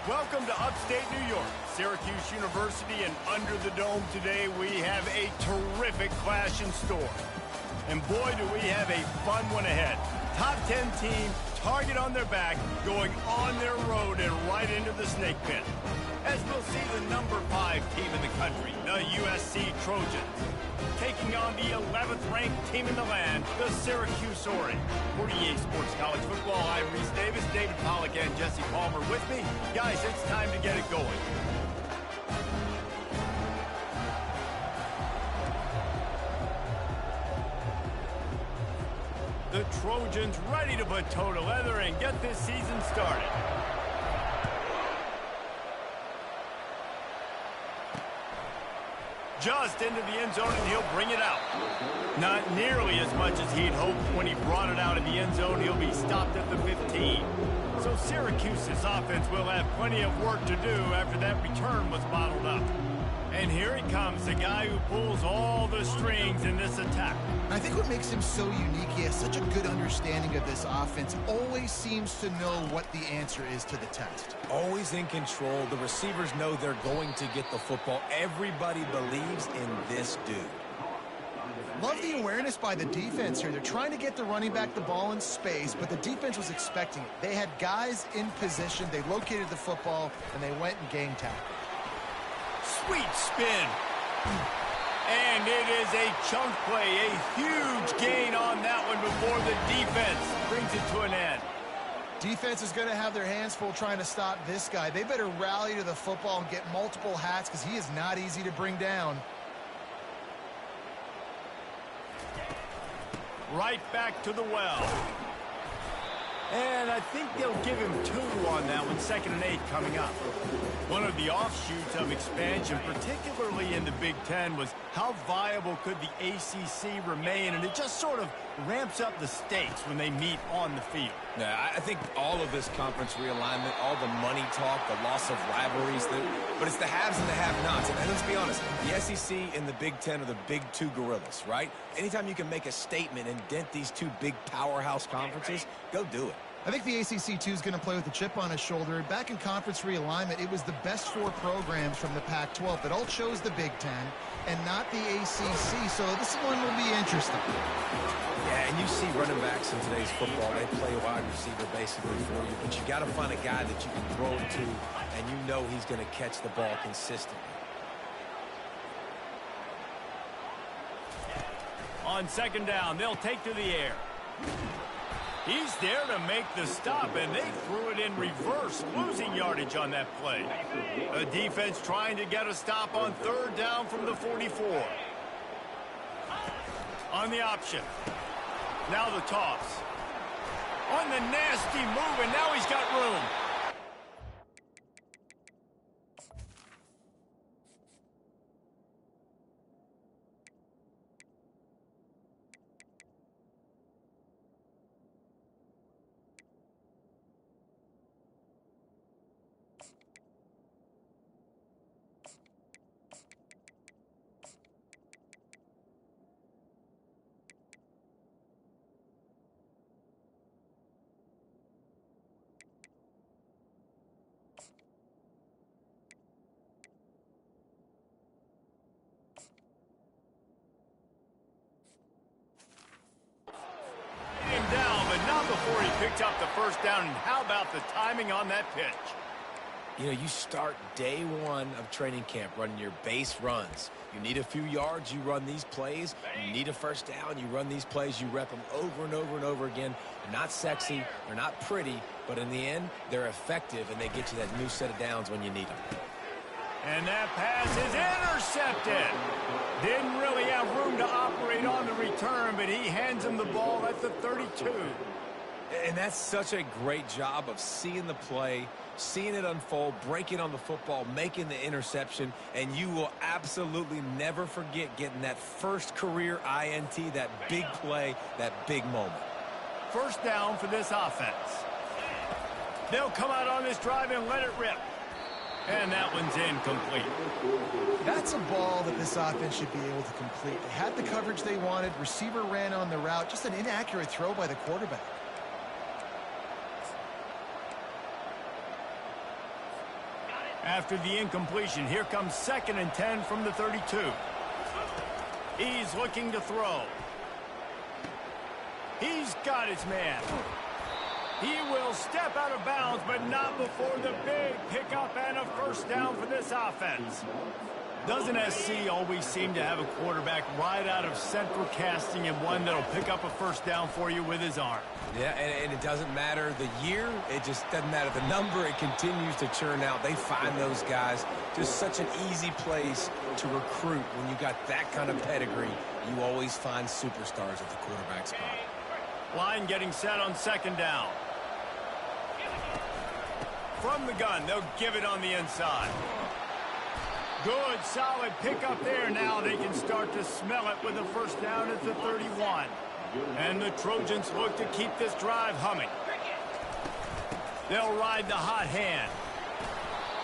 Welcome to upstate New York, Syracuse University, and under the dome today we have a terrific clash in store. And boy, do we have a fun one ahead. Top 10 team, target on their back, going on their road and right into the snake pit. As we'll see the number 5 team in the country, the USC Trojans, taking on the 11th ranked team in the land, the Syracuse Orange. For EA Sports College Football, I'm Reese Davis, David Pollack, and Jesse Palmer with me. Guys, it's time to get it going. The Trojans ready to put toe to leather and get this season started. Just into the end zone, and he'll bring it out. Not nearly as much as he'd hoped when he brought it out of the end zone. He'll be stopped at the 15. So Syracuse's offense will have plenty of work to do after that return was bottled up. And here he comes, the guy who pulls all the strings in this attack. I think what makes him so unique, he has such a good understanding of this offense, always seems to know what the answer is to the test. Always in control. The receivers know they're going to get the football. Everybody believes in this dude. Love the awareness by the defense here. They're trying to get the running back the ball in space, but the defense was expecting it. They had guys in position, they located the football, and they went and gang tackled. Sweet spin. And it is a chunk play, a huge gain on that one before the defense brings it to an end. Defense is going to have their hands full trying to stop this guy. They better rally to the football and get multiple hats because he is not easy to bring down. Right back to the well. And I think they'll give him 2 on that one, 2nd and 8 coming up. One of the offshoots of expansion, particularly in the Big Ten, was how viable could the ACC remain, and it just sort of ramps up the stakes when they meet on the field. Yeah, I think all of this conference realignment, all the money talk, the loss of rivalries, but it's the haves and the have-nots. And let's be honest, the SEC and the Big Ten are the big 2 gorillas, right? Anytime you can make a statement and dent these 2 big powerhouse conferences, go do it. I think the ACC, too, is going to play with a chip on his shoulder. Back in conference realignment, it was the best 4 programs from the Pac-12 that all chose the Big Ten and not the ACC, so this one will be interesting. Yeah, and you see running backs in today's football, they play wide receiver basically for you, but you got to find a guy that you can throw it to, and you know he's going to catch the ball consistently. On 2nd down, they'll take to the air. He's there to make the stop, and they threw it in reverse, losing yardage on that play. The defense trying to get a stop on 3rd down from the 44. On the option. Now the toss. On the nasty move, and now he's got room. Down, but not before he picked up the 1st down. And how about the timing on that pitch? You know, you start day 1 of training camp running your base runs. You need a few yards, you run these plays. You need a 1st down, you run these plays. You rep them over and over and over again. They're not sexy, they're not pretty, but in the end, they're effective, and they get you that new set of downs when you need them. And that pass is intercepted. Didn't really have room to operate on the return, but he hands him the ball at the 32. And that's such a great job of seeing the play, seeing it unfold, breaking on the football, making the interception, and you will absolutely never forget getting that first career INT, that big play, that big moment. 1st down for this offense. They'll come out on this drive and let it rip. And that one's incomplete. That's a ball that this offense should be able to complete. They had the coverage they wanted. Receiver ran on the route. Just an inaccurate throw by the quarterback. After the incompletion, here comes 2nd and 10 from the 32. He's looking to throw. He's got his man. He will step out of bounds, but not before the big pickup and a first down for this offense. Doesn't SC always seem to have a quarterback right out of central casting and one that'll pick up a first down for you with his arm? Yeah, and it doesn't matter the year. It just doesn't matter the number. It continues to churn out. They find those guys. Just such an easy place to recruit. When you got that kind of pedigree, you always find superstars at the quarterback spot. Line getting set on 2nd down. From the gun, they'll give it on the inside. Good, solid pickup there. Now they can start to smell it with a first down at the 31. And the Trojans look to keep this drive humming. They'll ride the hot hand.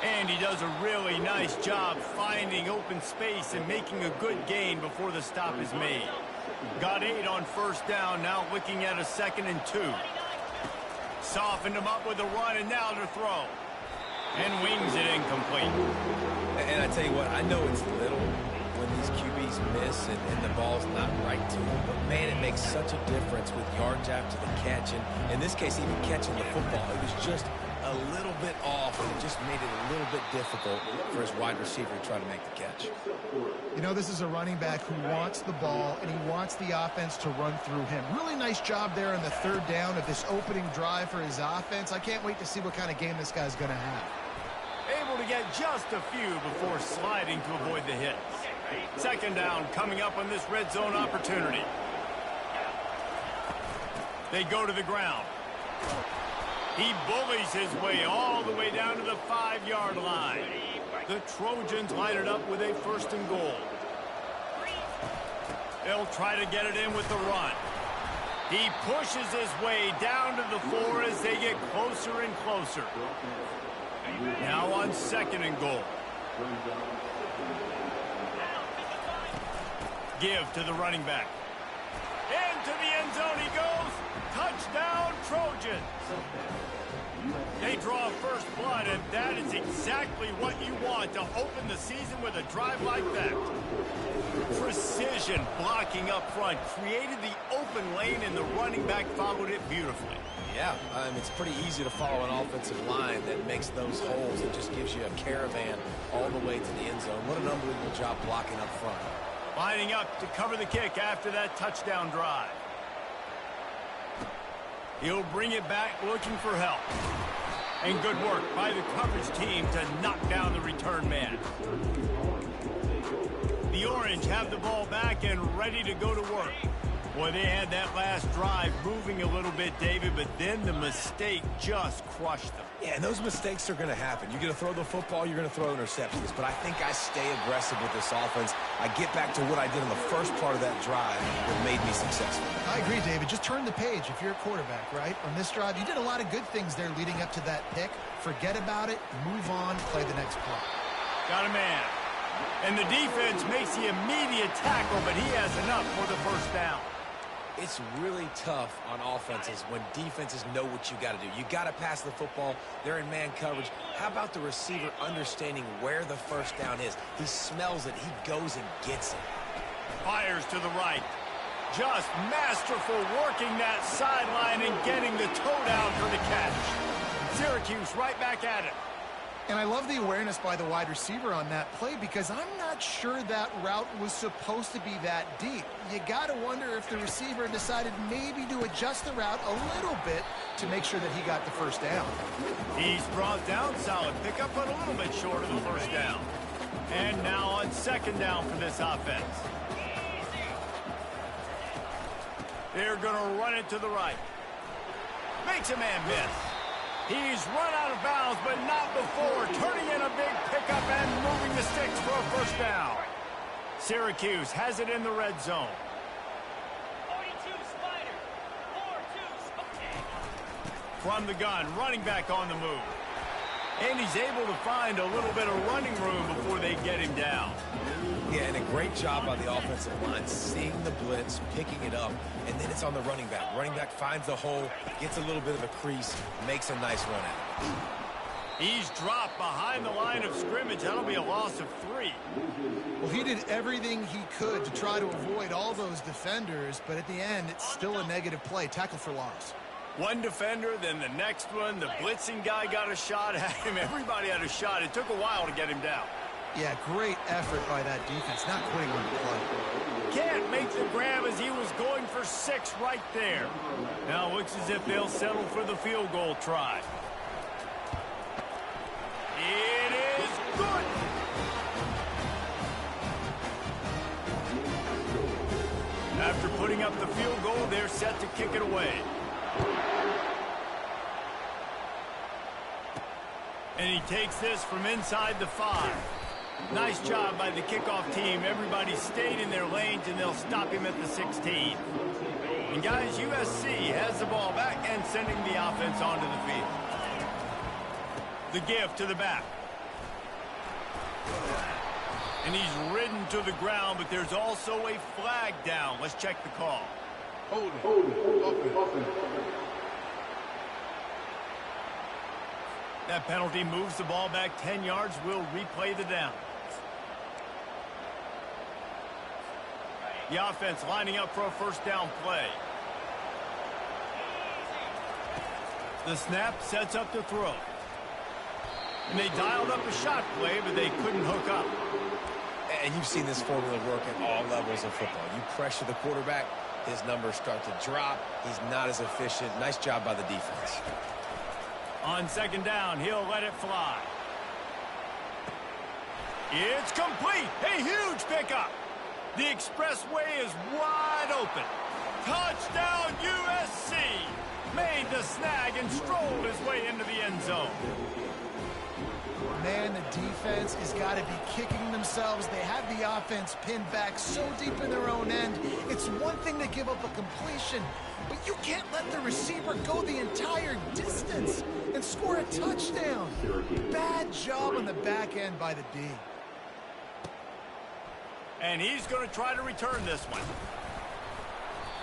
And he does a really nice job finding open space and making a good gain before the stop is made. Got 8 on first down, now looking at a 2nd and 2. Softened him up with a run, and now to throw. And wings it incomplete. And I tell you what, I know it's little when these QBs miss and the ball's not right to them. But, man, it makes such a difference with yards after the catch. And in this case, even catching the football, it was just a little bit off, and it just made it a little bit difficult for his wide receiver to try to make the catch. You know, this is a running back who wants the ball, and he wants the offense to run through him. Really nice job there on the 3rd down of this opening drive for his offense. I can't wait to see what kind of game this guy's going to have. Able to get just a few before sliding to avoid the hits. 2nd down coming up on this red zone opportunity. They go to the ground. He bullies his way all the way down to the 5-yard line. The Trojans line it up with a 1st and goal. They'll try to get it in with the run. He pushes his way down to the 4 as they get closer and closer. Now on 2nd and goal. Give to the running back. Into the end zone he goes. Touchdown, Trojans. They draw first blood, and that is exactly what you want to open the season with a drive like that. Precision blocking up front created the open lane, and the running back followed it beautifully. Yeah, it's pretty easy to follow an offensive line that makes those holes. It just gives you a caravan all the way to the end zone. What an unbelievable job blocking up front. Lining up to cover the kick after that touchdown drive. He'll bring it back looking for help. And good work by the coverage team to knock down the return man. The Orange have the ball back and ready to go to work. Boy, they had that last drive moving a little bit, David, but then the mistake just crushed them. Yeah, and those mistakes are going to happen. You're going to throw the football, you're going to throw interceptions. But I think I stay aggressive with this offense. I get back to what I did in the first part of that drive that made me successful. I agree, David. Just turn the page if you're a quarterback, right? On this drive, you did a lot of good things there leading up to that pick. Forget about it, move on, play the next play. Got a man. And the defense makes the immediate tackle, but he has enough for the first down. It's really tough on offenses when defenses know what you got to do. You got to pass the football. They're in man coverage. How about the receiver understanding where the first down is? He smells it. He goes and gets it. Fires to the right. Just masterful working that sideline and getting the toe down for the catch. Syracuse right back at it. And I love the awareness by the wide receiver on that play because I'm not sure that route was supposed to be that deep. You got to wonder if the receiver decided maybe to adjust the route a little bit to make sure that he got the first down. He's brought down, solid pickup, but a little bit short of the first down. And now on 2nd down for this offense. They're going to run it to the right. Makes a man miss. He's run out of bounds, but not before turning in a big pickup and moving the sticks for a first down. Syracuse has it in the red zone. 42 Spider. 4-2. From the gun, running back on the move. And he's able to find a little bit of running room before they get him down. Yeah, and a great job by the offensive line, seeing the blitz, picking it up, and then it's on the running back. Running back finds the hole, gets a little bit of a crease, makes a nice run out. He's dropped behind the line of scrimmage. That'll be a loss of 3. Well, he did everything he could to try to avoid all those defenders, but at the end, it's still a negative play. Tackle for loss. One defender, then the next one. The blitzing guy got a shot at him. Everybody had a shot. It took a while to get him down. Yeah, great effort by that defense, not quitting on the play. Can't make the grab as he was going for 6 right there. Now it looks as if they'll settle for the field goal try. It is good. After putting up the field goal, they're set to kick it away. And he takes this from inside the 5. Nice job by the kickoff team. Everybody stayed in their lanes, and they'll stop him at the 16. And guys, USC has the ball back and sending the offense onto the field. The give to the back. And he's ridden to the ground, but there's also a flag down. Let's check the call. Hold it. Open. That penalty moves the ball back 10 yards. We'll replay the down. The offense lining up for a first down play. The snap sets up the throw. And they dialed up a shot play, but they couldn't hook up. And you've seen this formula work at all levels of football. You pressure the quarterback, his numbers start to drop. He's not as efficient. Nice job by the defense. On second down, he'll let it fly. It's complete. A huge pickup. The expressway is wide open. Touchdown USC. Made the snag and strolled his way into the end zone. Man, the defense has got to be kicking themselves. They have the offense pinned back so deep in their own end. It's one thing to give up a completion, but you can't let the receiver go the entire distance and score a touchdown. Bad job on the back end by the D. And he's going to try to return this one.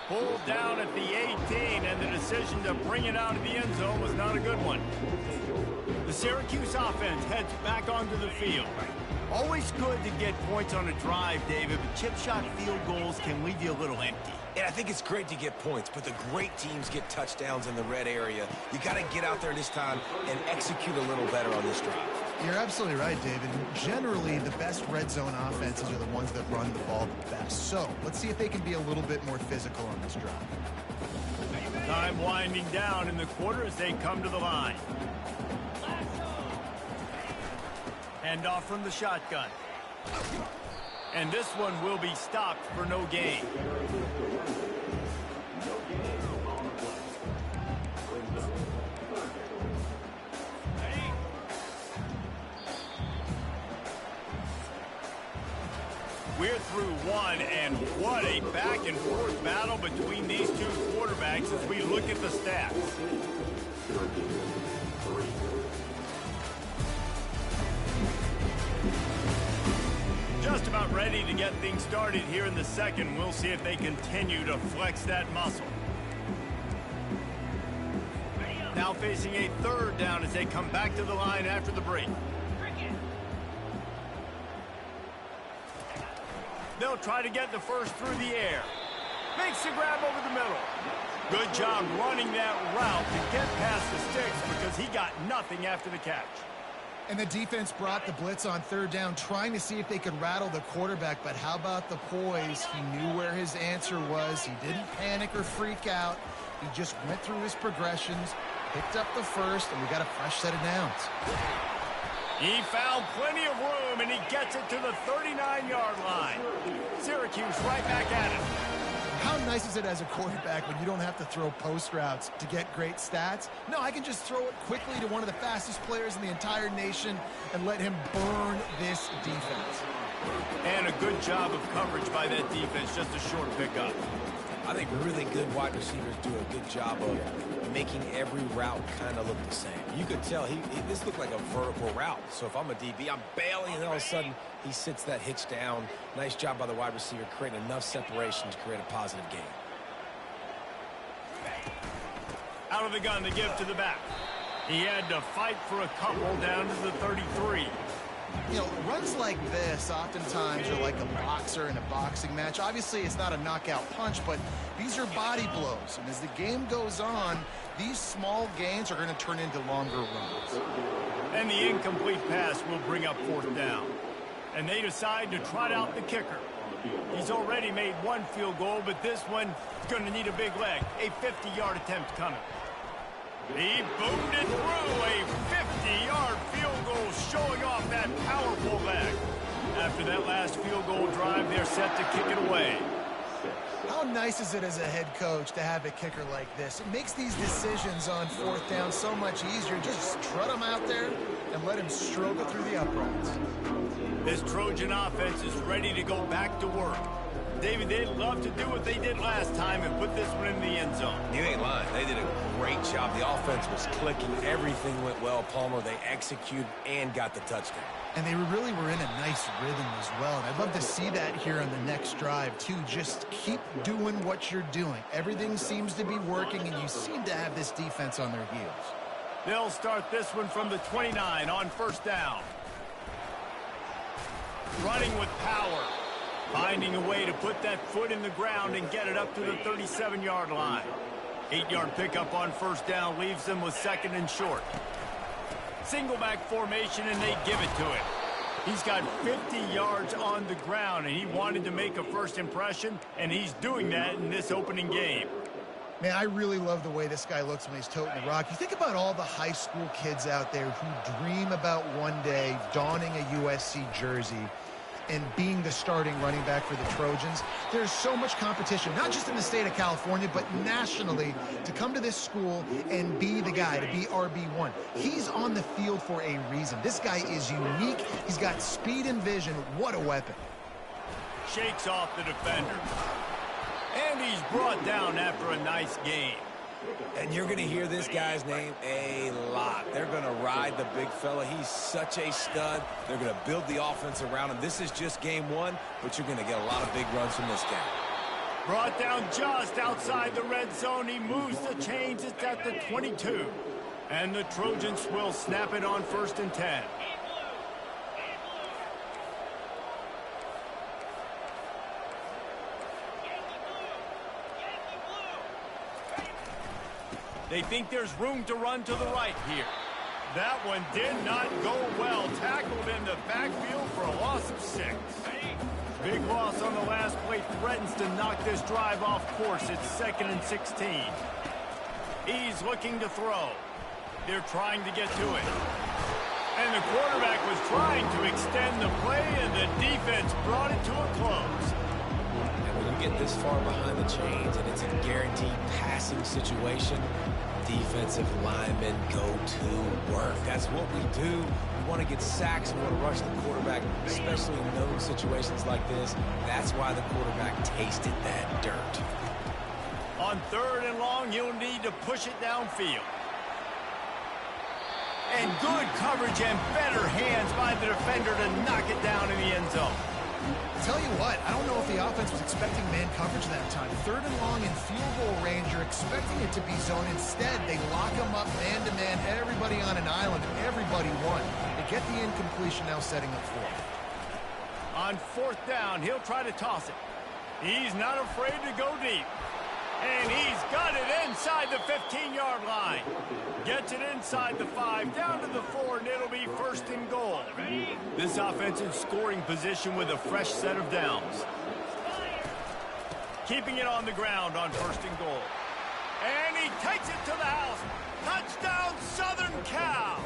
Pulled down at the 18, and the decision to bring it out of the end zone was not a good one. The Syracuse offense heads back onto the field. Always good to get points on a drive, David, but chip shot field goals can leave you a little empty. And I think it's great to get points, but the great teams get touchdowns in the red area. You got to get out there this time and execute a little better on this drive. You're absolutely right, David. Generally, the best red zone offenses are the ones that run the ball the best. So let's see if they can be a little bit more physical on this drive. Time winding down in the quarter as they come to the line. Hand off from the shotgun. And this one will be stopped for no gain. We're through one, and what a back-and-forth battle between these two quarterbacks as we look at the stats. Just about ready to get things started here in the second. We'll see if they continue to flex that muscle. Now facing a third down as they come back to the line after the break. They'll try to get the first through the air. Makes the grab over the middle. Good job running that route to get past the sticks because he got nothing after the catch. And the defense brought the blitz on third down, trying to see if they could rattle the quarterback. But how about the poise? He knew where his answer was. He didn't panic or freak out. He just went through his progressions, picked up the first, and we got a fresh set of downs. He found plenty of room, and he gets it to the 39-yard line. Syracuse right back at it. How nice is it as a quarterback when you don't have to throw post routes to get great stats? No, I can just throw it quickly to one of the fastest players in the entire nation and let him burn this defense. And a good job of coverage by that defense, just a short pickup. I think really good wide receivers do a good job of making every route kind of look the same. You could tell this looked like a vertical route. So if I'm a DB, I'm bailing, and all of a sudden he sits that hitch down. Nice job by the wide receiver creating enough separation to create a positive gain. Out of the gun, the give to the back. He had to fight for a couple down to the 33. You know, runs like this oftentimes are like a boxer in a boxing match. Obviously, it's not a knockout punch, but these are body blows. And as the game goes on, these small gains are going to turn into longer runs. And the incomplete pass will bring up 4th down. And they decide to trot out the kicker. He's already made one field goal, but this one is going to need a big leg. A 50-yard attempt coming. He boomed it through, a 50-yard field goal, showing off that powerful leg. After that last field goal drive, they're set to kick it away. How nice is it as a head coach to have a kicker like this? It makes these decisions on 4th down so much easier. Just trot him out there and let him struggle through the uprights. This Trojan offense is ready to go back to work. David, they'd love to do what they did last time and put this one in the end zone. You ain't lying. They did a great job. The offense was clicking. Everything went well, Palmer. They executed and got the touchdown. And they really were in a nice rhythm as well. And I'd love to see that here on the next drive, too. Just keep doing what you're doing. Everything seems to be working, and you seem to have this defense on their heels. They'll start this one from the 29 on 1st down. Running with power. Finding a way to put that foot in the ground and get it up to the 37-yard line. 8-yard pickup on 1st down leaves them with 2nd and short. Single back formation, and they give it to him. He's got 50 yards on the ground, and he wanted to make a first impression, and he's doing that in this opening game. Man, I really love the way this guy looks when he's toting the rock. You think about all the high school kids out there who dream about one day donning a USC jersey and being the starting running back for the Trojans. There's so much competition, not just in the state of California, but nationally, to come to this school and be the guy, to be RB1. He's on the field for a reason. This guy is unique. He's got speed and vision. What a weapon. Shakes off the defender. And he's brought down after a nice game. And you're going to hear this guy's name a lot. They're going to ride the big fella. He's such a stud. They're going to build the offense around him. This is just game 1, but you're going to get a lot of big runs from this guy. Brought down just outside the red zone. He moves the chains. It's at the 22. And the Trojans will snap it on 1st and 10. They think there's room to run to the right here. That one did not go well. Tackled in the backfield for a loss of 6. Big loss on the last play threatens to knock this drive off course. It's 2nd and 16. He's looking to throw. They're trying to get to it. And the quarterback was trying to extend the play, and the defense brought it to a close. Get this far behind the chains and it's a guaranteed passing situation, defensive linemen go to work. That's what we do. We want to get sacks. We want to rush the quarterback, especially in those situations like this. That's why the quarterback tasted that dirt. On 3rd and long, you'll need to push it downfield. And good coverage and better hands by the defender to knock it down in the end zone. Tell you what, I don't know if the offense was expecting man coverage that time. 3rd and long in field goal range, you're expecting it to be zone. Instead, they lock them up man-to-man, everybody on an island, and everybody won. They get the incompletion, now setting up 4th. On 4th down, he'll try to toss it. He's not afraid to go deep. And he's got it inside the 15-yard line. Gets it inside the 5, down to the 4, and it'll be 1st and goal. This offense in scoring position with a fresh set of downs. Keeping it on the ground on 1st and goal. And he takes it to the house. Touchdown, Southern Cal.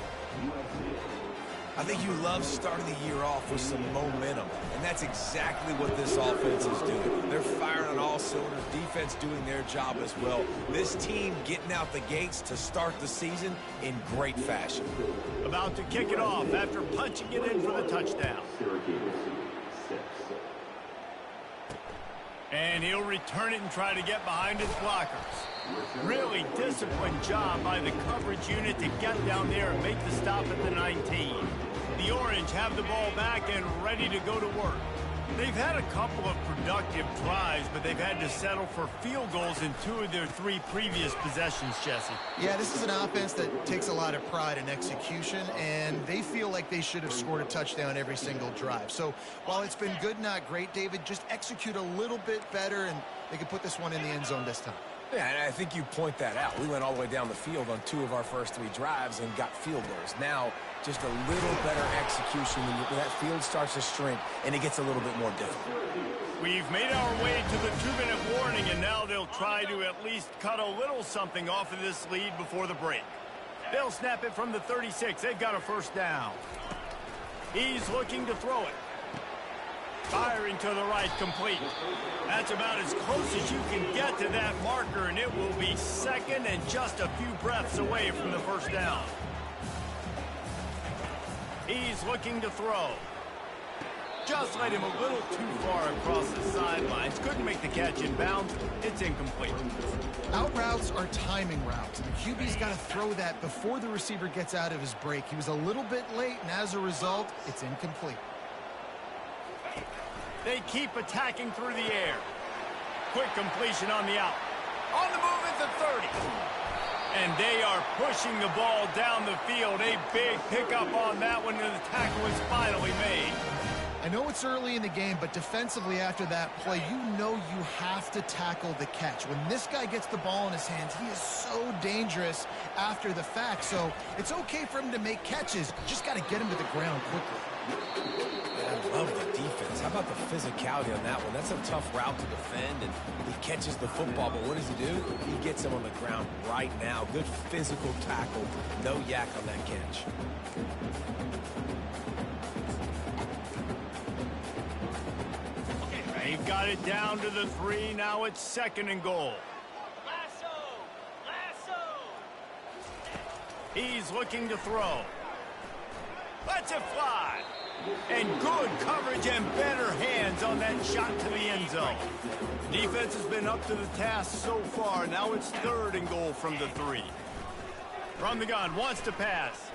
I think you love starting the year off with some momentum, and that's exactly what this offense is doing. They're firing on all cylinders, defense doing their job as well. This team getting out the gates to start the season in great fashion. About to kick it off after punching it in for the touchdown. And he'll return it and try to get behind his blockers. Really disciplined job by the coverage unit to get down there and make the stop at the 19. The Orange have the ball back and ready to go to work. They've had a couple of productive drives, but they've had to settle for field goals in 2 of their 3 previous possessions, Jesse. Yeah, this is an offense that takes a lot of pride in execution, and they feel like they should have scored a touchdown every single drive. So while it's been good, not great, David, just execute a little bit better, and they can put this one in the end zone this time. Yeah, and I think you point that out. We went all the way down the field on 2 of our first 3 drives and got field goals. Now, just a little better execution when that field starts to shrink and it gets a little bit more difficult. We've made our way to the 2-minute warning, and now they'll try to at least cut a little something off of this lead before the break. They'll snap it from the 36. They've got a first down. He's looking to throw it. Firing to the right, complete. That's about as close as you can get to that marker, and it will be second and just a few breaths away from the first down. He's looking to throw. Just led him a little too far across the sidelines. Couldn't make the catch in bounds. It's incomplete. Out routes are timing routes. The QB's got to throw that before the receiver gets out of his break. He was a little bit late, and as a result, it's incomplete. They keep attacking through the air. Quick completion on the out. On the move at the 30. And they are pushing the ball down the field. A big pickup on that one, and the tackle is finally made. I know it's early in the game, but defensively after that play, you know you have to tackle the catch. When this guy gets the ball in his hands, he is so dangerous after the fact. So it's okay for him to make catches. Just got to get him to the ground quickly. I love the defense. How about the physicality on that one? That's a tough route to defend, and he catches the football, but what does he do? He gets him on the ground right now. Good physical tackle. No yak on that catch. They've got it down to the 3. Now it's 2nd and goal. Lasso! Lasso! He's looking to throw. Lets it fly. And good coverage and better hands on that shot to the end zone. Defense has been up to the task so far. Now it's 3rd and goal from the 3. From the gun, wants to pass.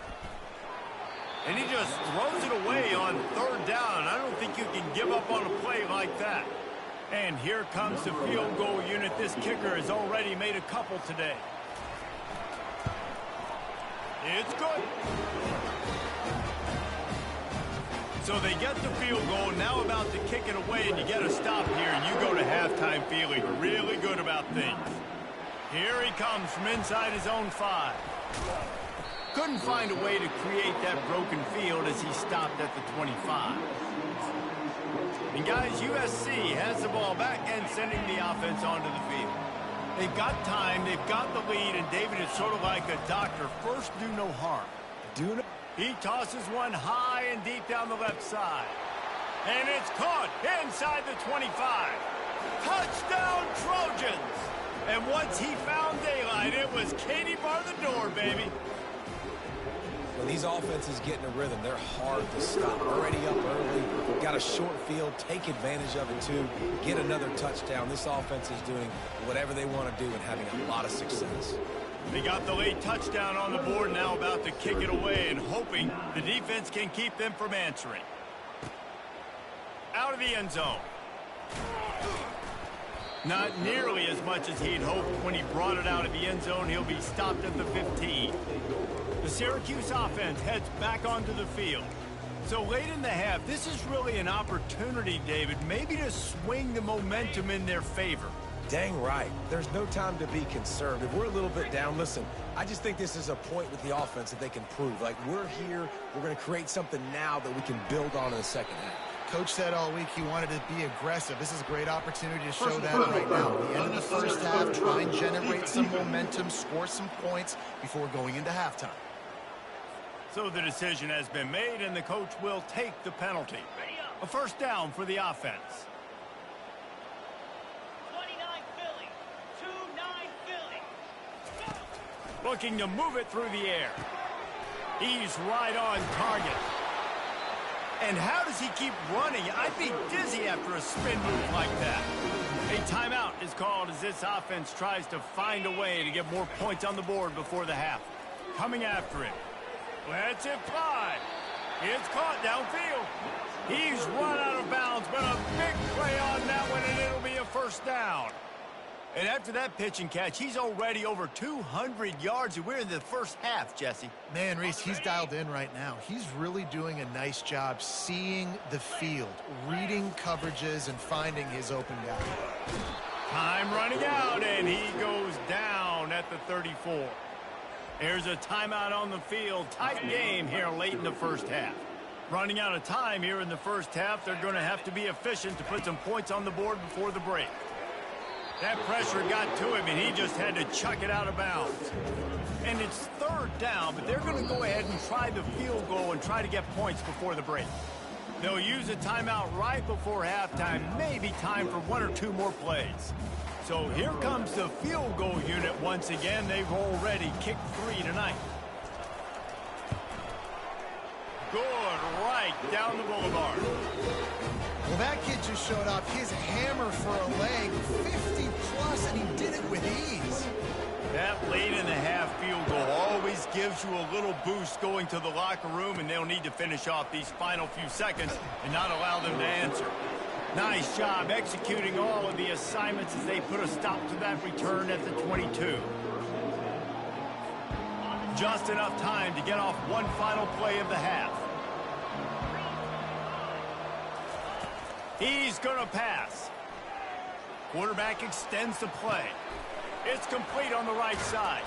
And he just throws it away on 3rd down. I don't think you can give up on a play like that. And here comes the field goal unit. This kicker has already made a couple today. It's good. So they get the field goal, now about to kick it away, and you get a stop here, and you go to halftime feeling really good about things. Here he comes from inside his own 5. Couldn't find a way to create that broken field as he stopped at the 25. And guys, USC has the ball back and sending the offense onto the field. They've got time, they've got the lead, and David is sort of like a doctor. First, do no harm. He tosses one high and deep down the left side. And it's caught inside the 25. Touchdown, Trojans! And once he found daylight, it was Katie bar the door, baby. When these offenses get in a rhythm, they're hard to stop. Already up early, got a short field, take advantage of it too, get another touchdown. This offense is doing whatever they want to do and having a lot of success. They got the late touchdown on the board, now about to kick it away and hoping the defense can keep them from answering. Out of the end zone. Not nearly as much as he'd hoped when he brought it out of the end zone. He'll be stopped at the 15. The Syracuse offense heads back onto the field. So late in the half, this is really an opportunity, David, maybe to swing the momentum in their favor. Dang right. There's no time to be concerned. If we're a little bit down, listen, I just think this is a point with the offense that they can prove. Like, we're here, we're going to create something now that we can build on in the second half. Coach said all week he wanted to be aggressive. This is a great opportunity to show that right now. At the end of the first half, try and generate some momentum, score some points before going into halftime. So the decision has been made, and the coach will take the penalty. A first down for the offense. 29 Philly. 2-9 Philly. Looking to move it through the air. He's right on target. And how does he keep running? I'd be dizzy after a spin move like that. A timeout is called as this offense tries to find a way to get more points on the board before the half. Coming after it. Lets it fly. It's caught downfield. He's run out of bounds, but a big play on that one, and it'll be a first down. And after that pitch and catch, he's already over 200 yards, and we're in the first half, Jesse. Man, Reese, he's dialed in right now. He's really doing a nice job seeing the field, reading coverages, and finding his open guy. Time running out, and he goes down at the 34. There's a timeout on the field. Tight game here late in the first half. Running out of time here in the first half, they're going to have to be efficient to put some points on the board before the break. That pressure got to him, and he just had to chuck it out of bounds. And it's third down, but they're going to go ahead and try the field goal and try to get points before the break. They'll use a timeout right before halftime, maybe time for one or two more plays. So here comes the field goal unit once again. They've already kicked 3 tonight. Good right down the boulevard. Well, that kid just showed off his hammer for a leg, 50-plus, and he did it with ease. That late in the half field goal always gives you a little boost going to the locker room, and they'll need to finish off these final few seconds and not allow them to answer. Nice job executing all of the assignments as they put a stop to that return at the 22. Just enough time to get off one final play of the half. He's going to pass. Quarterback extends the play. It's complete on the right side.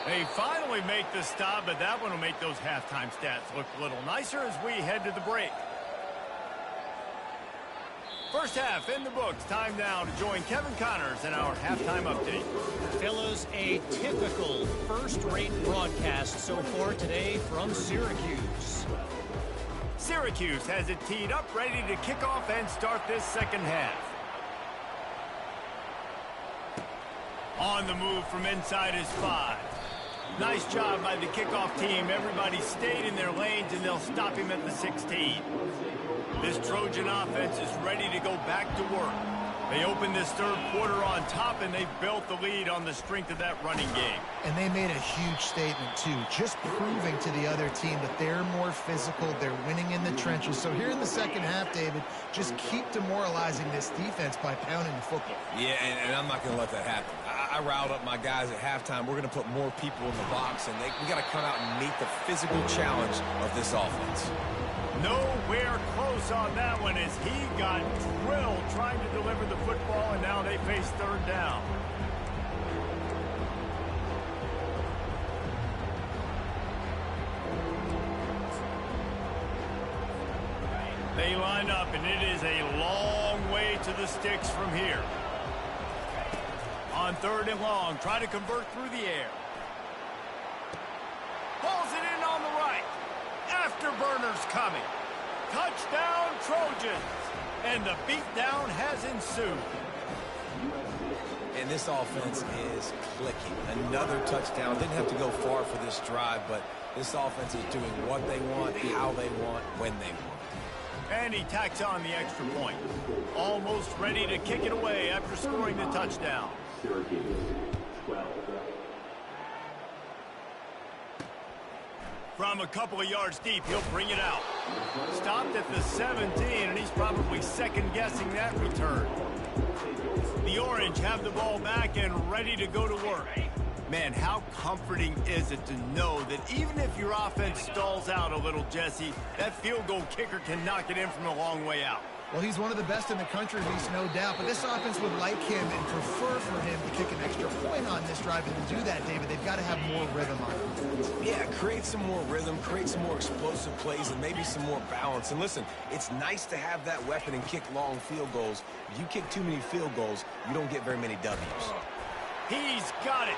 They finally make the stop, but that one will make those halftime stats look a little nicer as we head to the break. First half in the books. Time now to join Kevin Connors in our halftime update. Fellas, a typical first-rate broadcast so far today from Syracuse. Syracuse has it teed up, ready to kick off and start this second half. On the move from inside his 5. Nice job by the kickoff team. Everybody stayed in their lanes, and they'll stop him at the 16. This Trojan offense is ready to go back to work. They opened this third quarter on top, and they've built the lead on the strength of that running game. And they made a huge statement, too, just proving to the other team that they're more physical, they're winning in the trenches. So here in the second half, David, just keep demoralizing this defense by pounding the football. Yeah, and I'm not going to let that happen. I riled up my guys at halftime. We're going to put more people in the box, and we got to come out and meet the physical challenge of this offense. Nowhere close on that one as he got drilled trying to deliver the football, and now they face third down. They line up, and it is a long way to the sticks from here. On third and long, try to convert through the air. Pulls it in on the right. Afterburners coming. Touchdown Trojans. And the beatdown has ensued. And this offense is clicking. Another touchdown. Didn't have to go far for this drive, but this offense is doing what they want, how they want, when they want. And he tacks on the extra point. Almost ready to kick it away after scoring the touchdown. Syracuse, 12. From a couple of yards deep, he'll bring it out. Stopped at the 17, and he's probably second-guessing that return. The Orange have the ball back and ready to go to work. Man, how comforting is it to know that even if your offense stalls out a little, Jesse, that field goal kicker can knock it in from a long way out. Well, he's one of the best in the country, Reese, no doubt. But this offense would like him and prefer for him to kick an extra point on this drive. And to do that, David, they've got to have more rhythm on offense. Yeah, create some more rhythm, create some more explosive plays, and maybe some more balance. And listen, it's nice to have that weapon and kick long field goals. If you kick too many field goals, you don't get very many W's. He's got it.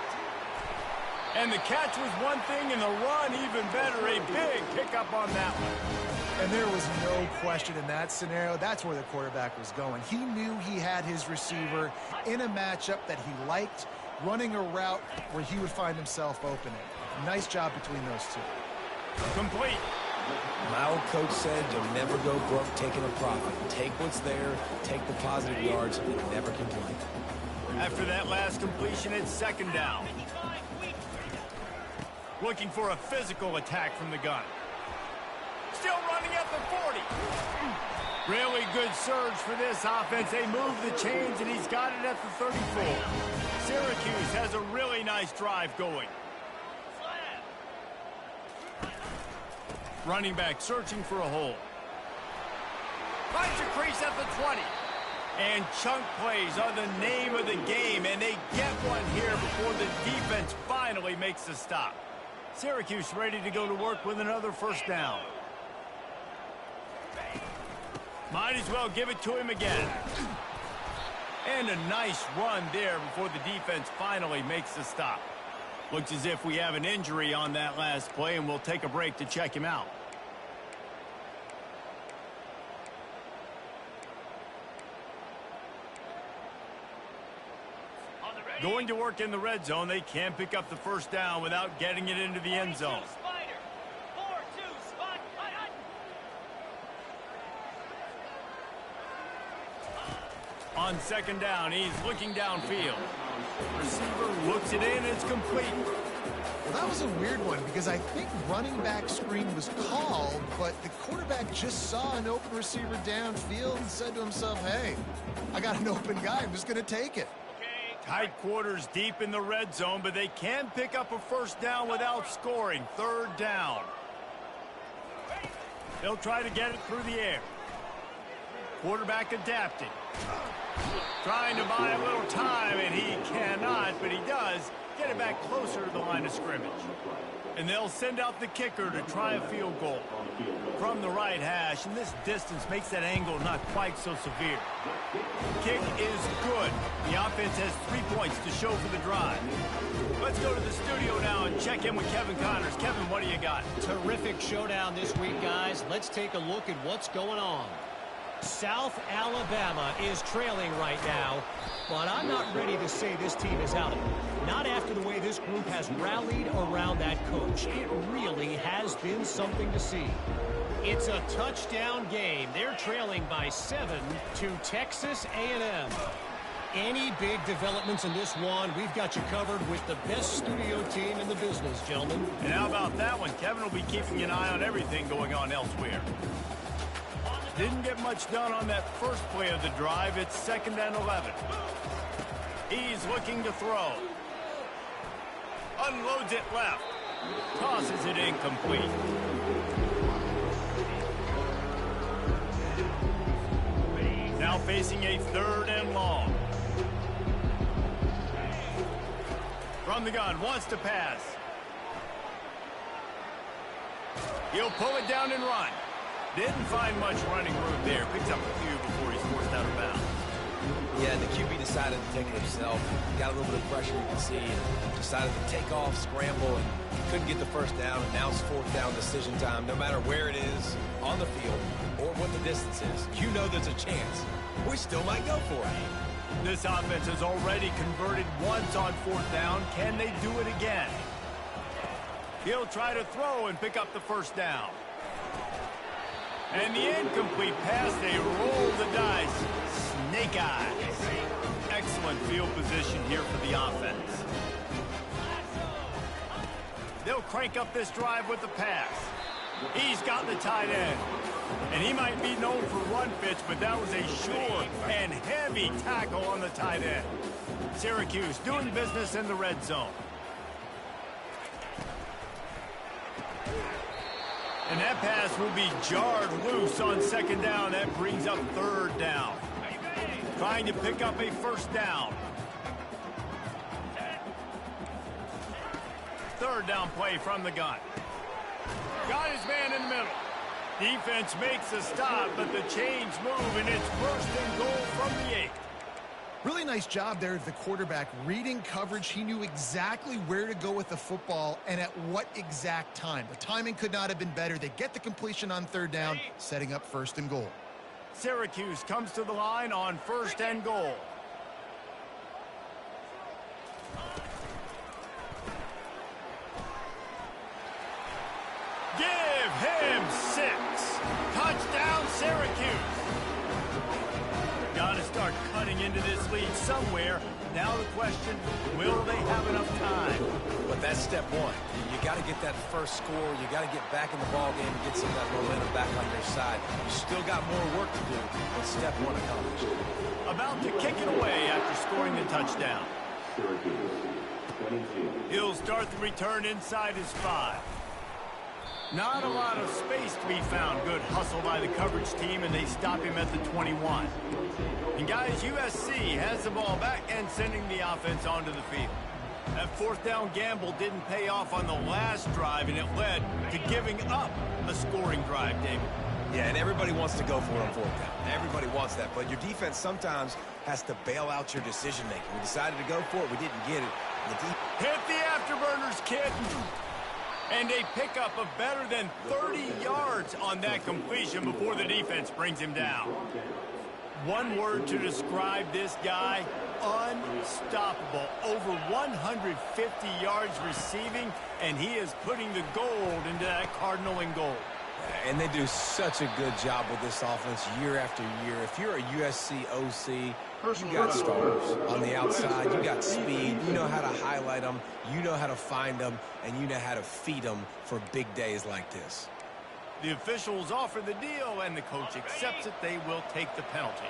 And the catch was one thing, and the run even better. A big pickup on that one. And there was no question in that scenario. That's where the quarterback was going. He knew he had his receiver in a matchup that he liked, running a route where he would find himself opening. Nice job between those two. Complete. My old coach said you'll never go broke taking a profit. Take what's there, take the positive yards, and never complain. After that last completion, it's second down. Looking for a physical attack from the gun. Still running at the 40. Really good surge for this offense. They move the chains, and he's got it at the 34. Syracuse has a really nice drive going. Running back searching for a hole. Finds a crease at the 20. And chunk plays are the name of the game, and they get one here before the defense finally makes the stop. Syracuse ready to go to work with another first down. Might as well give it to him again. And a nice run there before the defense finally makes the stop. Looks as if we have an injury on that last play, and we'll take a break to check him out. Going to work in the red zone. They can't pick up the first down without getting it into the end zone. On second down, he's looking downfield. Receiver looks it in, it's complete. Well, that was a weird one because I think running back screen was called, but the quarterback just saw an open receiver downfield and said to himself, hey, I got an open guy, I'm just going to take it. Tight quarters deep in the red zone, but they can pick up a first down without scoring. Third down. They'll try to get it through the air. Quarterback adapting. Trying to buy a little time, and he cannot, but he does get it back closer to the line of scrimmage. And they'll send out the kicker to try a field goal from the right hash, and this distance makes that angle not quite so severe. Kick is good. The offense has 3 points to show for the drive. Let's go to the studio now and check in with Kevin Connors. Kevin, what do you got? Terrific showdown this week, guys. Let's take a look at what's going on. South Alabama is trailing right now, but I'm not ready to say this team is out of it. Not after the way this group has rallied around that coach. It really has been something to see. It's a touchdown game. They're trailing by 7 to Texas A&M. Any big developments in this one, we've got you covered with the best studio team in the business, gentlemen. And how about that one? Kevin will be keeping an eye on everything going on elsewhere. Didn't get much done on that first play of the drive. It's 2nd and 11. He's looking to throw. Unloads it left. Tosses it incomplete. Now facing a 3rd and long. From the gun, wants to pass. He'll pull it down and run. Didn't find much running room there. Picks up a few before he's forced out of bounds. Yeah, the QB decided to take it himself. Got a little bit of pressure, you can see, and decided to take off, scramble, and couldn't get the first down. And now it's 4th down decision time. No matter where it is on the field or what the distance is, you know there's a chance. We still might go for it. This offense has already converted once on 4th down. Can they do it again? He'll try to throw and pick up the first down. And the incomplete pass, they roll the dice. Snake eyes. Excellent field position here for the offense. They'll crank up this drive with the pass. He's got the tight end. And he might be known for run fits, but that was a sure and heavy tackle on the tight end. Syracuse doing business in the red zone. And that pass will be jarred loose on 2nd down. That brings up 3rd down. Trying to pick up a first down. 3rd down play from the gun. Got his man in the middle. Defense makes a stop, but the chains move, and it's 1st and goal from the 8. Really nice job there of the quarterback reading coverage. He knew exactly where to go with the football and at what exact time. The timing could not have been better. They get the completion on 3rd down, setting up 1st and goal. Syracuse comes to the line on 1st and goal. Give him 6. Touchdown, Syracuse. got to start cutting into this lead somewhere. Now the question, will they have enough time? But that's step one. You got to get that first score. You got to get back in the ball game and get some of that momentum back on your side. You still got more work to do, but step one accomplished. About to kick it away after scoring the touchdown. He'll start the return inside his 5. Not a lot of space to be found. Good hustle by the coverage team, and they stop him at the 21. And guys, USC has the ball back and sending the offense onto the field. That fourth down gamble didn't pay off on the last drive, and it led to giving up a scoring drive, David. Yeah, and everybody wants to go for it on fourth down. Everybody wants that, but your defense sometimes has to bail out your decision-making. We decided to go for it. We didn't get it. Hit the afterburners, kid. And a pickup of better than 30 yards on that completion before the defense brings him down. One word to describe this guy, unstoppable. Over 150 yards receiving, and he is putting the gold into that Cardinal and gold. And they do such a good job with this offense year after year. If you're a USC OC, you got stars on the outside. You got speed. You know how to highlight them. You know how to find them. And you know how to feed them for big days like this. The officials offer the deal, and the coach accepts it. They will take the penalty.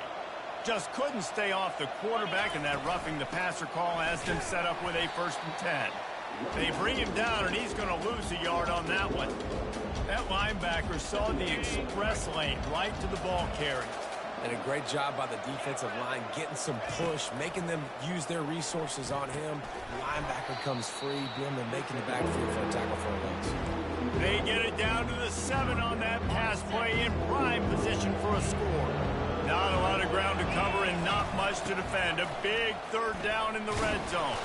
Just couldn't stay off the quarterback, and that roughing the passer call has them set up with a 1st and 10. They bring him down, and he's going to lose a yard on that one. That linebacker saw the express lane right to the ball carrier. And a great job by the defensive line getting some push, making them use their resources on him. The linebacker comes free, them and making the backfield for a tackle for a loss. They get it down to the 7 on that pass play in prime position for a score. Not a lot of ground to cover and not much to defend. A big 3rd down in the red zone.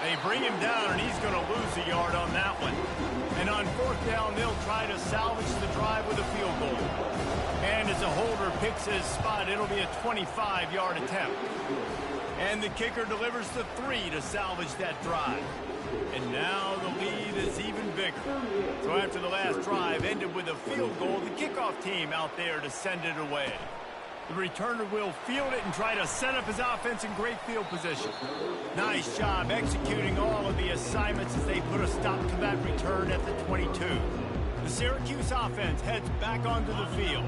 They bring him down, and he's going to lose a yard on that one. And on 4th down, they'll try to salvage the drive with a field goal. And as a holder picks his spot, it'll be a 25-yard attempt. And the kicker delivers the 3 to salvage that drive. And now the lead is even bigger. So after the last drive ended with a field goal, the kickoff team out there to send it away. The returner will field it and try to set up his offense in great field position. Nice job executing all of the assignments as they put a stop to that return at the 22. The Syracuse offense heads back onto the field.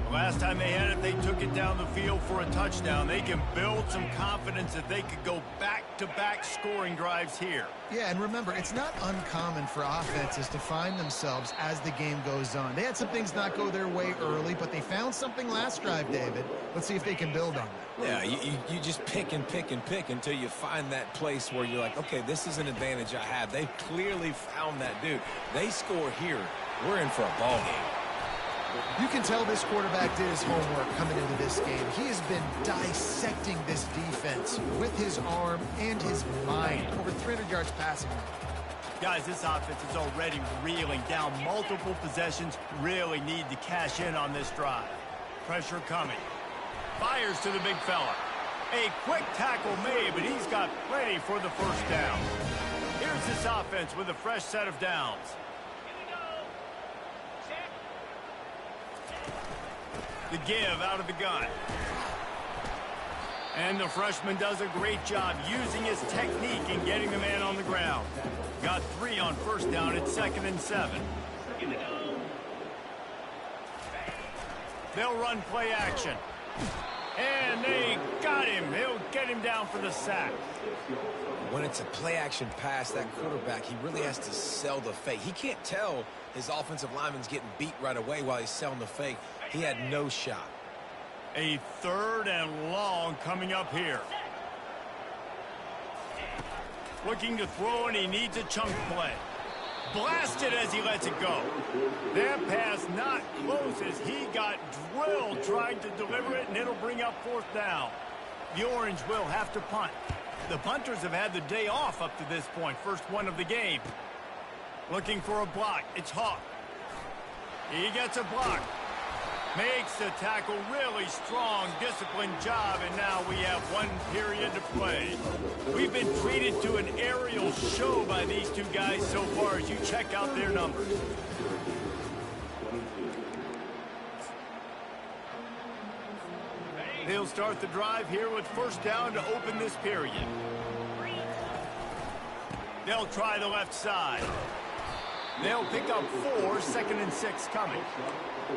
The last time they had it, they took it down the field for a touchdown. They can build some confidence that they could go back-to-back scoring drives here. Yeah, and remember, it's not uncommon for offenses to find themselves as the game goes on. They had some things not go their way early, but they found something last drive, David. Let's see if they can build on that. Yeah, you just pick and pick and pick until you find that place where you're like, okay, this is an advantage I have. They've clearly found that dude. They score here. We're in for a ball game. You can tell this quarterback did his homework coming into this game. He has been dissecting this defense with his arm and his mind. Over 300 yards passing. Guys, this offense is already reeling down multiple possessions. Really need to cash in on this drive. Pressure coming. Fires to the big fella. A quick tackle made, but he's got plenty for the 1st down. Here's this offense with a fresh set of downs. The give out of the gun. And the freshman does a great job using his technique and getting the man on the ground. Got 3 on 1st down. It's 2nd and 7. They'll run play action. And they got him. They'll get him down for the sack. When it's a play-action pass, that quarterback, he really has to sell the fake. He can't tell his offensive lineman's getting beat right away while he's selling the fake. He had no shot. A 3rd and long coming up here. Looking to throw, and he needs a chunk play. Blasted as he lets it go. That pass not close as he got drilled trying to deliver it, and it'll bring up 4th down. The Orange will have to punt. The punters have had the day off up to this point. First one of the game. Looking for a block. It's Hawk. He gets a block. Makes the tackle. Really strong, disciplined job, and now we have 1 period to play. We've been treated to an aerial show by these two guys so far as you check out their numbers. They'll start the drive here with first down to open this period. They'll try the left side. They'll pick up 4, 2nd and 6 coming.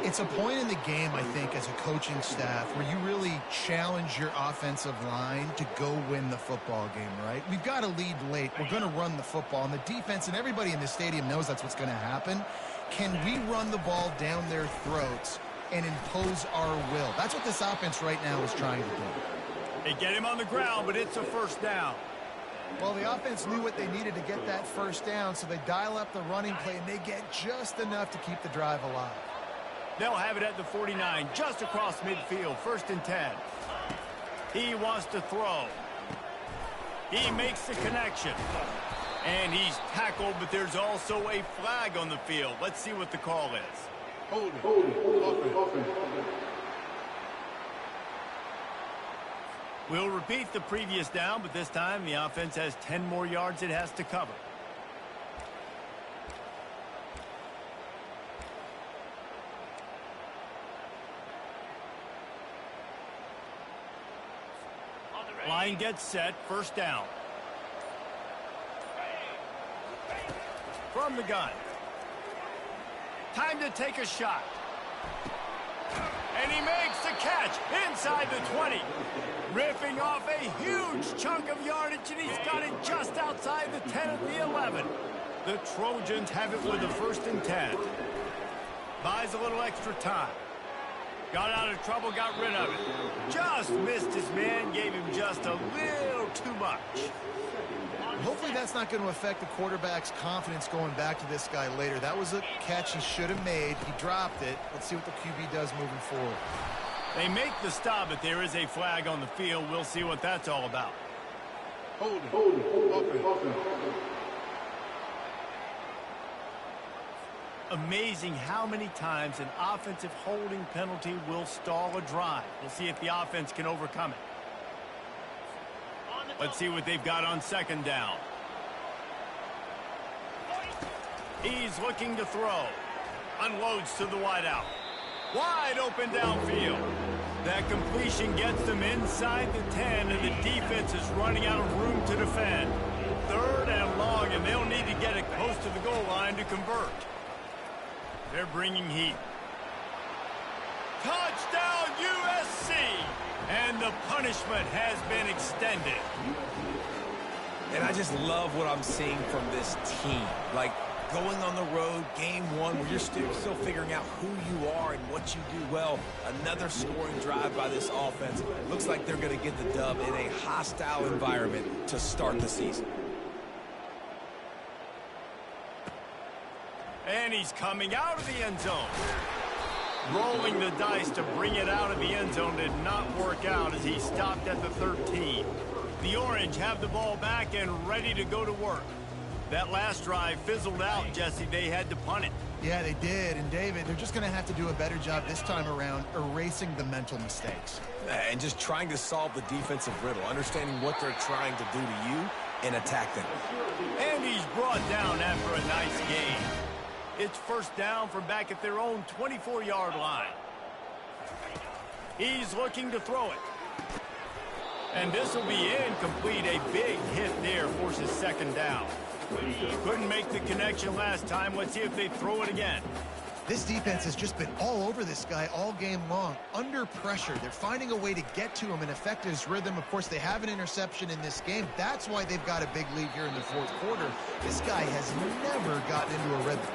It's a point in the game, I think, as a coaching staff where you really challenge your offensive line to go win the football game, right? We've got to lead late. We're going to run the football. And the defense and everybody in the stadium knows that's what's going to happen. Can we run the ball down their throats and impose our will? That's what this offense right now is trying to do. They get him on the ground, but it's a first down. Well, the offense knew what they needed to get that first down, so they dial up the running play, and they get just enough to keep the drive alive. They'll have it at the 49, just across midfield, 1st and 10. He wants to throw. He makes the connection. And he's tackled, but there's also a flag on the field. Let's see what the call is. Hold it. Offense. We'll repeat the previous down, but this time the offense has 10 more yards it has to cover. Line gets set, first down. From the gun. Time to take a shot. And he makes the catch inside the 20. Ripping off a huge chunk of yardage, and he's got it just outside the 10 of the 11. The Trojans have it with the 1st and 10. Buys a little extra time. Got out of trouble, got rid of it. Just missed his man, gave him just a little too much. Hopefully that's not going to affect the quarterback's confidence going back to this guy later. That was a catch he should have made. He dropped it. Let's see what the QB does moving forward. They make the stop, but there is a flag on the field. We'll see what that's all about. Hold it. Offense. Amazing how many times an offensive holding penalty will stall a drive. We'll see if the offense can overcome it. Let's see what they've got on 2nd down. He's looking to throw. Unloads to the wideout. Wide open downfield. That completion gets them inside the 10, and the defense is running out of room to defend. 3rd and long, and they'll need to get it close to the goal line to convert. They're bringing heat. Touchdown, USC! And the punishment has been extended. And I just love what I'm seeing from this team. Like, going on the road, game 1, where you're still figuring out who you are and what you do well. Another scoring drive by this offense. Looks like they're going to get the dub in a hostile environment to start the season. And he's coming out of the end zone. Rolling the dice to bring it out of the end zone did not work out as he stopped at the 13. The Orange have the ball back and ready to go to work. That last drive fizzled out, Jesse. They had to punt it. Yeah, they did. And, David, they're just going to have to do a better job this time around erasing the mental mistakes. And just trying to solve the defensive riddle, understanding what they're trying to do to you and attack them. And he's brought down after a nice game. It's first down from back at their own 24-yard line. He's looking to throw it. And this will be incomplete. A big hit there forces 2nd down. Couldn't make the connection last time. Let's see if they throw it again. This defense has just been all over this guy all game long. Under pressure. They're finding a way to get to him and affect his rhythm. Of course, they have an interception in this game. That's why they've got a big lead here in the 4th quarter. This guy has never gotten into a rhythm.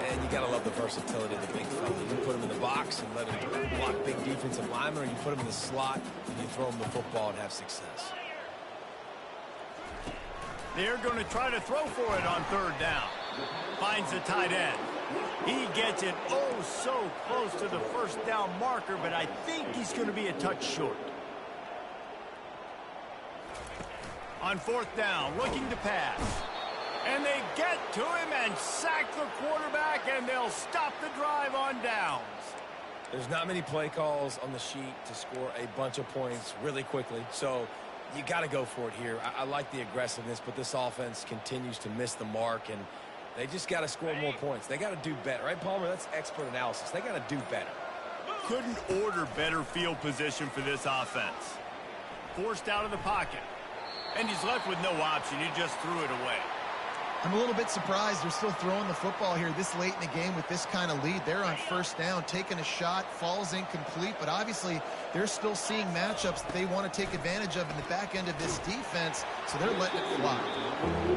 And you got to love the versatility of the big fella. You put him in the box and let him block big defensive linemen, or you put him in the slot and you throw him the football and have success. They're going to try to throw for it on 3rd down. Finds the tight end. He gets it oh so close to the first down marker, but I think he's going to be a touch short. On 4th down, looking to pass. And they get to him and sack the quarterback, and they'll stop the drive on downs. There's not many play calls on the sheet to score a bunch of points really quickly, so you got to go for it here. I like the aggressiveness, but this offense continues to miss the mark, and they just got to score more points. They got to do better, right, Palmer? That's expert analysis. They got to do better. couldn't order better field position for this offense. Forced out of the pocket. And he's left with no option. He just threw it away. I'm a little bit surprised they're still throwing the football here this late in the game with this kind of lead. They're on first down, taking a shot, falls incomplete, but obviously they're still seeing matchups that they want to take advantage of in the back end of this defense, so they're letting it fly.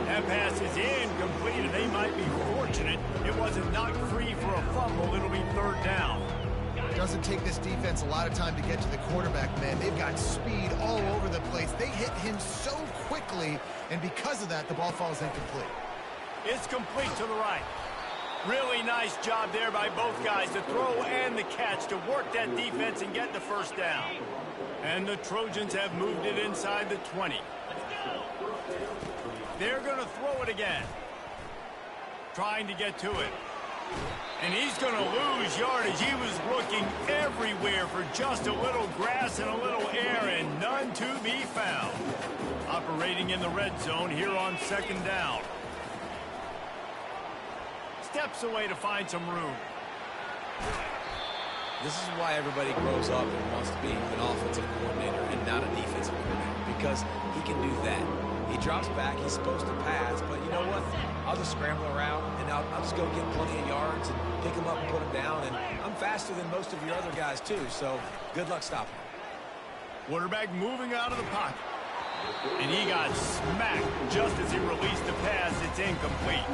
That pass is incomplete, and they might be fortunate it wasn't knocked free for a fumble. It'll be third down. It doesn't take this defense a lot of time to get to the quarterback, man. They've got speed all over the place. They hit him so quickly, and because of that, the ball falls incomplete. It's complete to the right. Really nice job there by both guys, the throw and the catch, to work that defense and get the first down. And the Trojans have moved it inside the 20. They're going to throw it again. Trying to get to it. And he's going to lose yardage. He was looking everywhere for just a little grass and a little air, and none to be found. Operating in the red zone here on second down. Steps away to find some room. This is why everybody grows up and wants to be an offensive coordinator and not a defensive coordinator, because he can do that. He drops back, he's supposed to pass, but you know what? I'll just scramble around, and I'll just go get plenty of yards and pick him up and put him down, and I'm faster than most of your other guys too, so good luck stopping him. Quarterback moving out of the pocket. And he got smacked just as he released the pass. It's incomplete.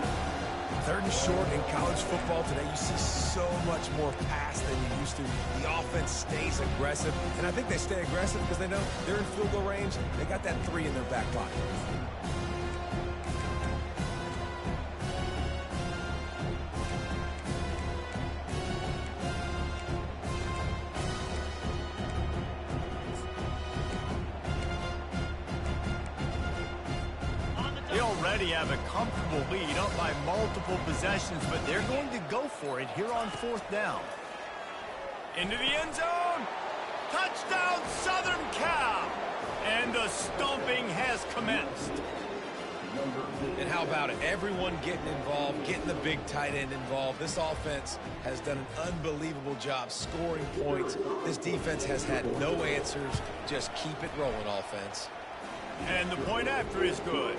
Third and short in college football today, you see so much more pass than you used to. The offense stays aggressive, and I think they stay aggressive because they know they're in field goal range. They got that 3 in their back pocket. Already have a comfortable lead, up by multiple possessions, but they're going to go for it here on fourth down. Into the end zone. Touchdown, Southern Cal. And the stomping has commenced. And how about it? Everyone getting involved, getting the big tight end involved. This offense has done an unbelievable job scoring points. This defense has had no answers. Just keep it rolling, offense. And the point after is good.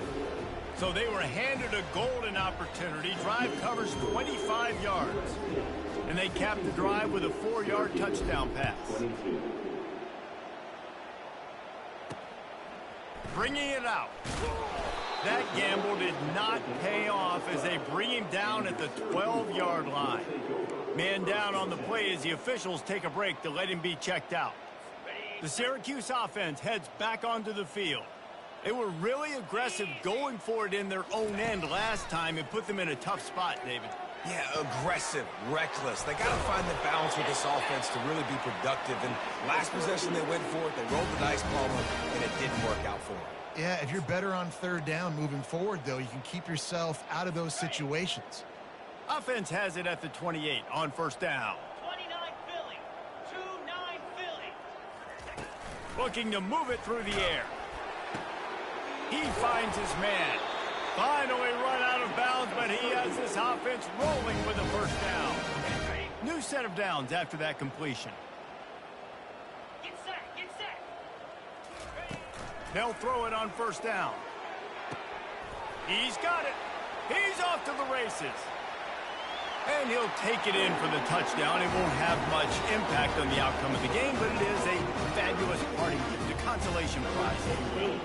So they were handed a golden opportunity. Drive covers 25 yards. And they capped the drive with a 4-yard touchdown pass. Bringing it out. That gamble did not pay off as they bring him down at the 12-yard line. Man down on the play as the officials take a break to let him be checked out. The Syracuse offense heads back onto the field. They were really aggressive going for it in their own end last time and put them in a tough spot, David. Yeah, aggressive, reckless. They got to find the balance with this offense to really be productive. And last possession they went for it, they rolled the dice ball up, and it didn't work out for them. Yeah, if you're better on third down moving forward, though, you can keep yourself out of those situations. Offense has it at the 28 on first down. 29 Philly. 2-9 Philly. Looking to move it through the air. He finds his man. Finally run out of bounds, but he has this offense rolling with a first down. New set of downs after that completion. Get set. Get set. They'll throw it on first down. He's got it. He's off to the races. And he'll take it in for the touchdown. It won't have much impact on the outcome of the game, but it is a fabulous parting gift, a consolation prize, if you will.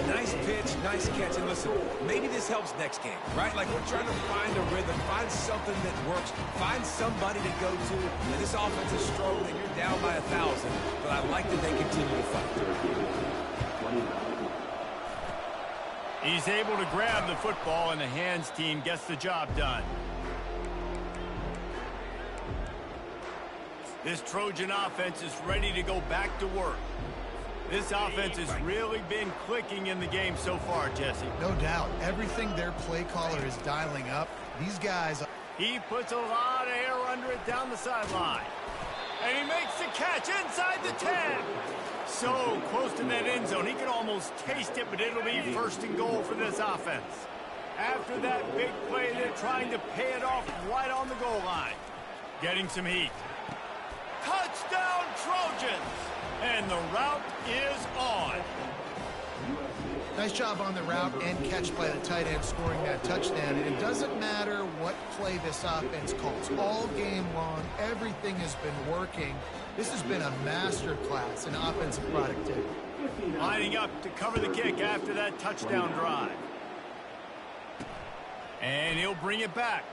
Nice pitch, nice catch. And listen, maybe this helps next game, right? Like, we're trying to find a rhythm, find something that works, find somebody to go to. And this offense is struggling. You're down by 1,000, but I like that they continue to fight. He's able to grab the football, and the hands team gets the job done. This Trojan offense is ready to go back to work. This offense has really been clicking in the game so far, Jesse. No doubt. Everything their play caller is dialing up. These guys... He puts a lot of air under it down the sideline. And he makes the catch inside the 10. So close to that end zone. He can almost taste it, but it'll be first and goal for this offense. After that big play, they're trying to pay it off right on the goal line. Getting some heat. Touchdown, Trojans! And the route is on. Nice job on the route and catch by the tight end scoring that touchdown. And it doesn't matter what play this offense calls. All game long, everything has been working. This has been a master class in offensive productivity. Lining up to cover the kick after that touchdown drive. And he'll bring it back.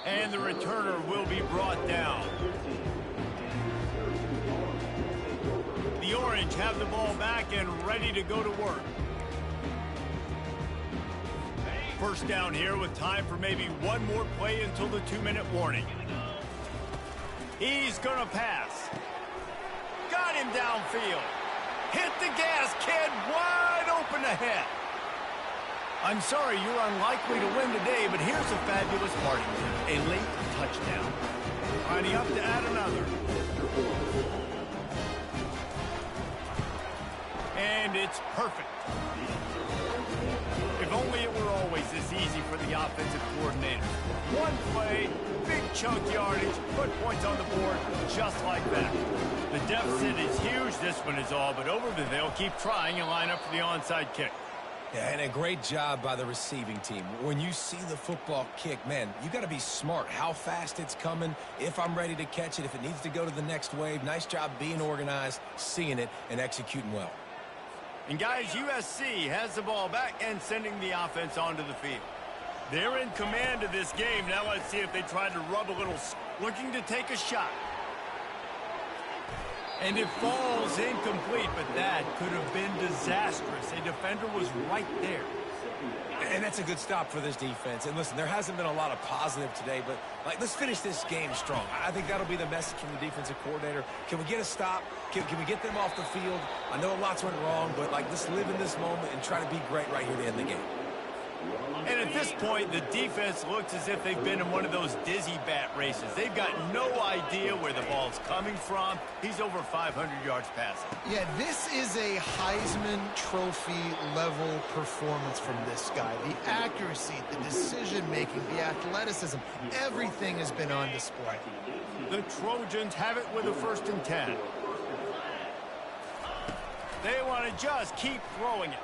And the returner will be brought down. The Orange have the ball back and ready to go to work. First down here with time for maybe one more play until the 2-minute warning. He's going to pass. Got him downfield. Hit the gas, kid. Wide open ahead. I'm sorry you're unlikely to win today, but here's a fabulous party. A late touchdown. Lining up to add another. And it's perfect. If only it were always this easy for the offensive coordinator. One play, big chunk yardage, put points on the board just like that. The deficit is huge. This one is all but over, but they'll keep trying and line up for the onside kick. Yeah, and a great job by the receiving team. When you see the football kick, man, you got to be smart how fast it's coming, if I'm ready to catch it, if it needs to go to the next wave. Nice job being organized, seeing it, and executing well. And guys, USC has the ball back and sending the offense onto the field. They're in command of this game. Now let's see if they try to rub a little, looking to take a shot. And it falls incomplete, but that could have been disastrous. A defender was right there. And that's a good stop for this defense. And listen, there hasn't been a lot of positive today, but let's finish this game strong. I think that'll be the message from the defensive coordinator. Can we get a stop? Can we get them off the field? I know lots went wrong, but let's live in this moment and try to be great right here to end the game. And at this point, the defense looks as if they've been in one of those dizzy bat races. They've got no idea where the ball's coming from. He's over 500 yards passing. Yeah, this is a Heisman Trophy level performance from this guy. The accuracy, the decision-making, the athleticism, everything has been on display. The Trojans have it with a 1st and 10. They want to just keep throwing it.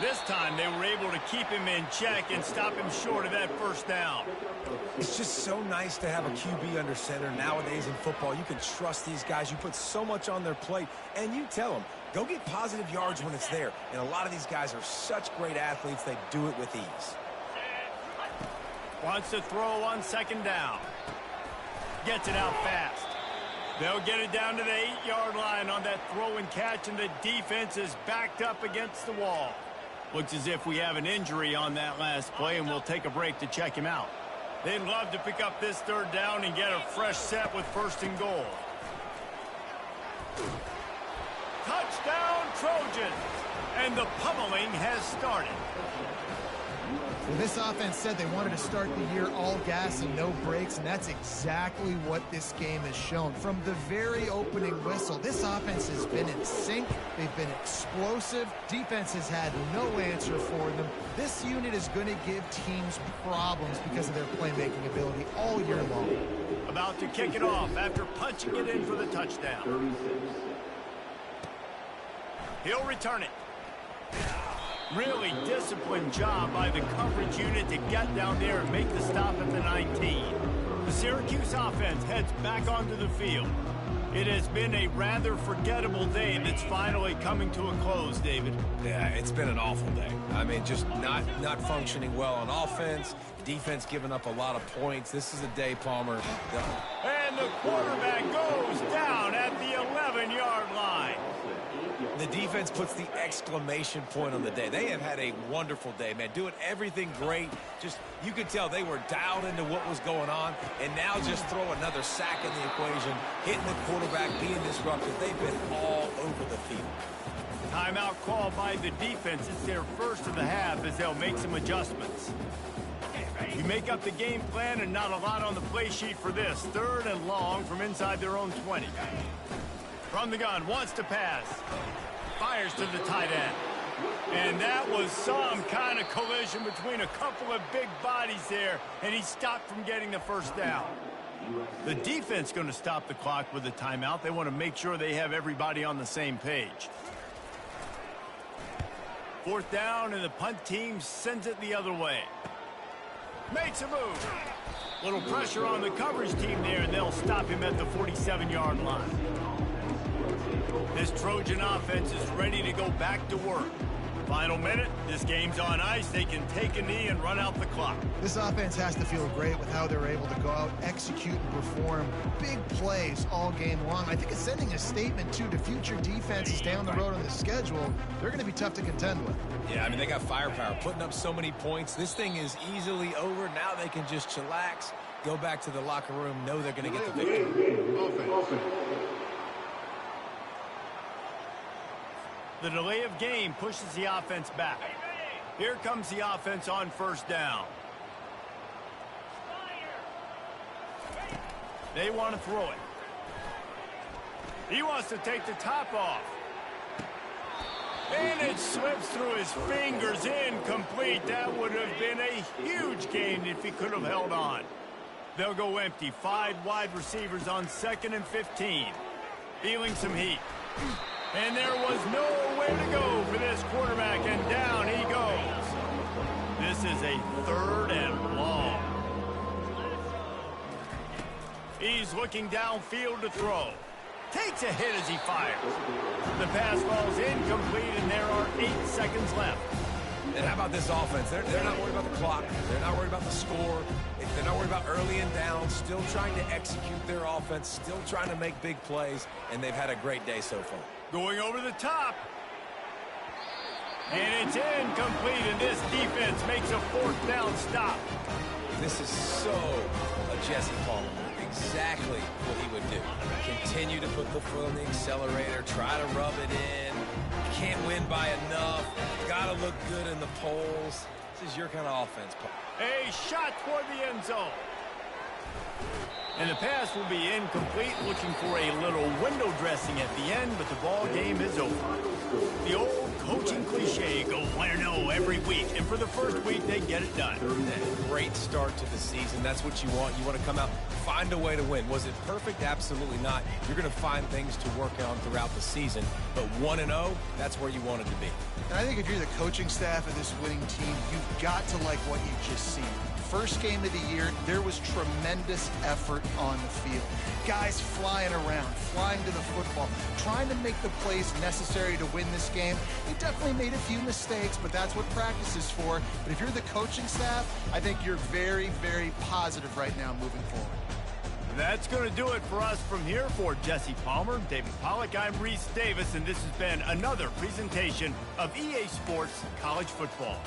This time they were able to keep him in check and stop him short of that 1st down. It's just so nice to have a QB under center nowadays in football. You can trust these guys. You put so much on their plate, and you tell them, go get positive yards when it's there. And a lot of these guys are such great athletes, they do it with ease. Wants to throw on 2nd down. Gets it out fast. They'll get it down to the 8-yard line on that throw and catch, and the defense is backed up against the wall. Looks as if we have an injury on that last play, and we'll take a break to check him out. They'd love to pick up this 3rd down and get a fresh set with 1st and goal. Touchdown, Trojans! And the pummeling has started. Well, this offense said they wanted to start the year all gas and no brakes, and that's exactly what this game has shown. From the very opening whistle, this offense has been in sync. They've been explosive. Defense has had no answer for them. This unit is going to give teams problems because of their playmaking ability all year long. About to kick it off after punching it in for the touchdown. He'll return it. Really disciplined job by the coverage unit to get down there and make the stop at the 19. The Syracuse offense heads back onto the field. It has been a rather forgettable day that's finally coming to a close, David. Yeah, it's been an awful day. I mean, just not functioning well on offense. Defense giving up a lot of points. This is a day, Palmer. And the quarterback goes down at the 11-yard line. The defense puts the exclamation point on the day. They have had a wonderful day, man. Doing everything great. Just, you could tell they were dialed into what was going on. And now just throw another sack in the equation, hitting the quarterback, being disruptive. They've been all over the field. Timeout called by the defense. It's their 1st of the half as they'll make some adjustments. You make up the game plan and not a lot on the play sheet for this. 3rd and long from inside their own 20. From the gun, wants to pass. Fires to the tight end. And that was some kind of collision between a couple of big bodies there, and he stopped from getting the first down. The defense going to stop the clock with a timeout. They want to make sure they have everybody on the same page. Fourth down, and the punt team sends it the other way. Makes a move. Little pressure on the coverage team there, and they'll stop him at the 47-yard line. This Trojan offense is ready to go back to work. Final minute, this game's on ice. They can take a knee and run out the clock. This offense has to feel great with how they're able to go out, execute, and perform big plays all game long. I think it's sending a statement, too, to future defenses down the road on the schedule. They're going to be tough to contend with. Yeah, I mean, they got firepower, putting up so many points. This thing is easily over. Now they can just chillax, go back to the locker room, know they're going to get the victory. The delay of game pushes the offense back. Here comes the offense on first down. They want to throw it. He wants to take the top off. And it slips through his fingers, incomplete. That would have been a huge gain if he could have held on. They'll go empty. 5 wide receivers on 2nd and 15. Feeling some heat. And there was nowhere to go for this quarterback, and down he goes. This is a 3rd and long. He's looking downfield to throw. Takes a hit as he fires. The pass falls incomplete, and there are 8 seconds left. And how about this offense? They're not worried about the clock. They're not worried about the score. They're not worried about early and down. Still trying to execute their offense. Still trying to make big plays. And they've had a great day so far. Going over the top. And it's incomplete, and this defense makes a 4th down stop. This is so a Jesse Palmer move. Exactly what he would do. Continue to put the foot on the accelerator. Try to rub it in. Can't win by enough. Got to look good in the polls. This is your kind of offense, Paul. A shot toward the end zone. And the pass will be incomplete, looking for a little window dressing at the end, but the ball game is over. The old coaching cliche, go win or no every week, and for the first week, they get it done. Great start to the season. That's what you want. You want to come out, find a way to win. Was it perfect? Absolutely not. You're going to find things to work on throughout the season, but 1-0, that's where you want it to be. And I think if you're the coaching staff of this winning team, you've got to like what you've just seen. First game of the year, there was tremendous effort on the field. Guys flying around, flying to the football, trying to make the plays necessary to win this game. They definitely made a few mistakes, but that's what practice is for. But if you're the coaching staff, I think you're very, very positive right now moving forward. That's going to do it for us from here. For Jesse Palmer, David Pollack, I'm Reese Davis, and this has been another presentation of EA Sports College Football.